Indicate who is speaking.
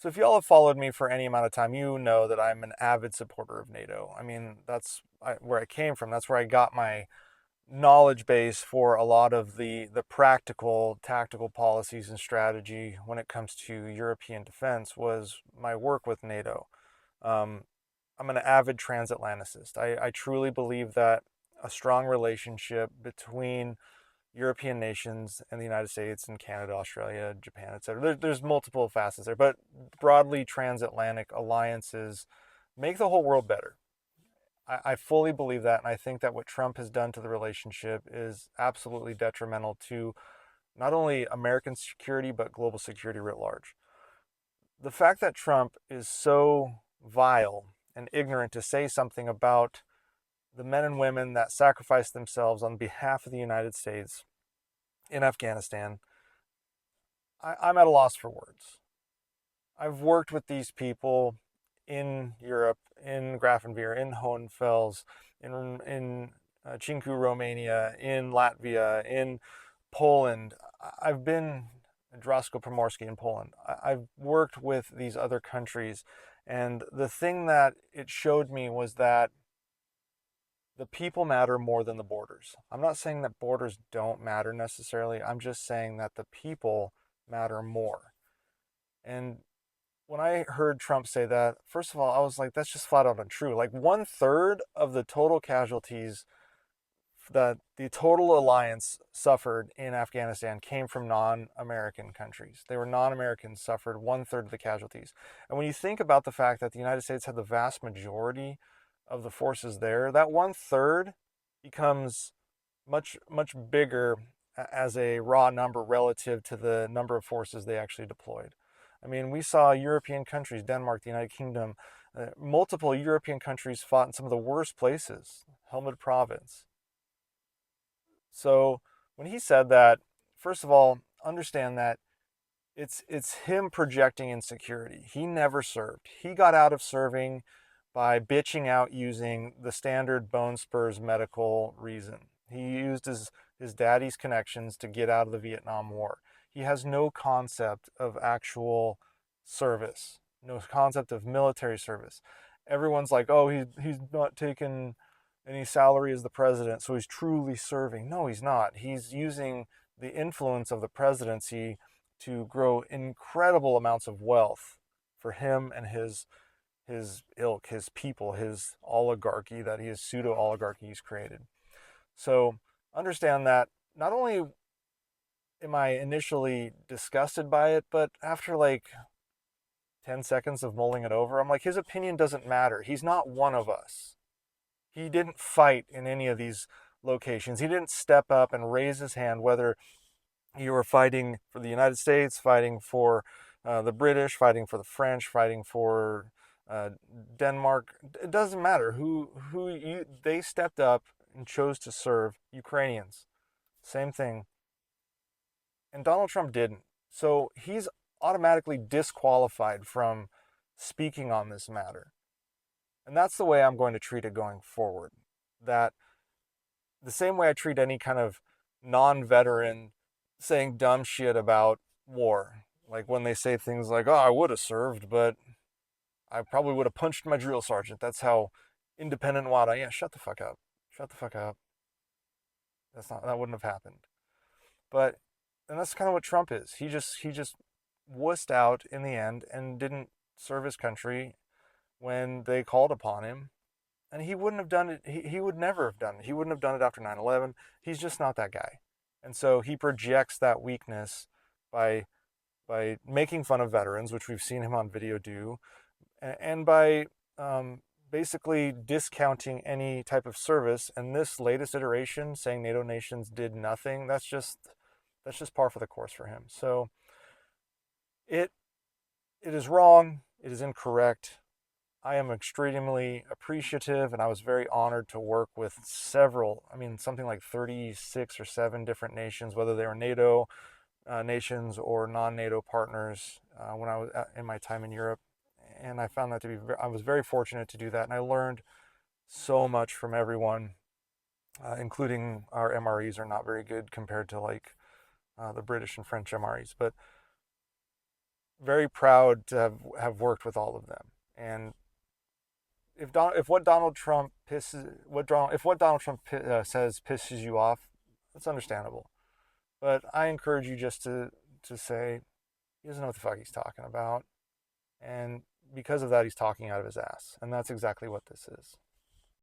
Speaker 1: So if y'all have followed me for any amount of time, you know that I'm an avid supporter of NATO. I mean, where I came from. That's where I got my knowledge base for a lot of the practical tactical policies and strategy when it comes to European defense was my work with NATO. Um, I'm an avid transatlanticist. I truly believe that a strong relationship between European nations and the United States and Canada, Australia, Japan, etc. There's multiple facets there, but broadly transatlantic alliances make the whole world better. I fully believe that, and I think that what Trump has done to the relationship is absolutely detrimental to not only American security, but global security writ large. The fact that Trump is so vile and ignorant to say something about the men and women that sacrificed themselves on behalf of the United States in Afghanistan, I'm at a loss for words. I've worked with these people in Europe, in Grafenwehr, in Hohenfels, in Cincu, Romania, in Latvia, in Poland. I've been in Drasko Primorsky in Poland. I've worked with these other countries, and the thing that it showed me was that the people matter more than the borders. I'm not saying that borders don't matter necessarily. I'm just saying that the people matter more. And when I heard Trump say that, first of all, I was like, that's just flat out untrue. Like 1/3 of the total casualties that the total alliance suffered in Afghanistan came from non-American countries. They were non-Americans suffered 1/3 of the casualties. And when you think about the fact that the United States had the vast majority of the forces there, that 1/3 becomes much bigger as a raw number relative to the number of forces they actually deployed. I mean, we saw European countries, Denmark, the United Kingdom, multiple European countries fought in some of the worst places, Helmand Province. So when he said that, first of all, understand that it's him projecting insecurity. He never served. He got out of serving by bitching out using the standard bone spurs medical reason. He used his daddy's connections to get out of the Vietnam War. He has no concept of actual service, no concept of military service. Everyone's like, oh, he's not taking any salary as the president, so he's truly serving. No, he's not. He's using the influence of the presidency to grow incredible amounts of wealth for him and his ilk, his people, his oligarchy that he is pseudo oligarchy he's created. So understand that not only am I initially disgusted by it, but after like 10 seconds of mulling it over, I'm like, his opinion doesn't matter. He's not one of us. He didn't fight in any of these locations. He didn't step up and raise his hand, whether you were fighting for the United States, fighting for the British, fighting for the French, fighting for uh, Denmark. It doesn't matter they stepped up and chose to serve Ukrainians. Same thing. And Donald Trump didn't. So he's automatically disqualified from speaking on this matter. And that's the way I'm going to treat it going forward. That the same way I treat any kind of non-veteran saying dumb shit about war. Like when they say things like, "Oh, I would have served, but I probably would have punched my drill sergeant." That's how independent and wild I am. Shut the fuck up. Shut the fuck up. That wouldn't have happened. But and that's kind of what Trump is. He just wussed out in the end and didn't serve his country when they called upon him. And he wouldn't have done it. He would never have done it. He wouldn't have done it after 9/11. He's just not that guy. And so he projects that weakness by making fun of veterans, which we've seen him on video do, and by basically discounting any type of service. And this latest iteration, saying NATO nations did nothing, that's just par for the course for him. So it it is wrong. It is incorrect. I am extremely appreciative, and I was very honored to work with several, I mean, something like 36 or 7 different nations, whether they were NATO nations or non-NATO partners when I was in my time in Europe. And I found that to be, I was very fortunate to do that. And I learned so much from everyone, including our MREs are not very good compared to like the British and French MREs. But very proud to have worked with all of them. And if what Donald Trump says pisses you off, that's understandable. But I encourage you just to say he doesn't know what the fuck he's talking about, and because of that, he's talking out of his ass, and that's exactly what this is.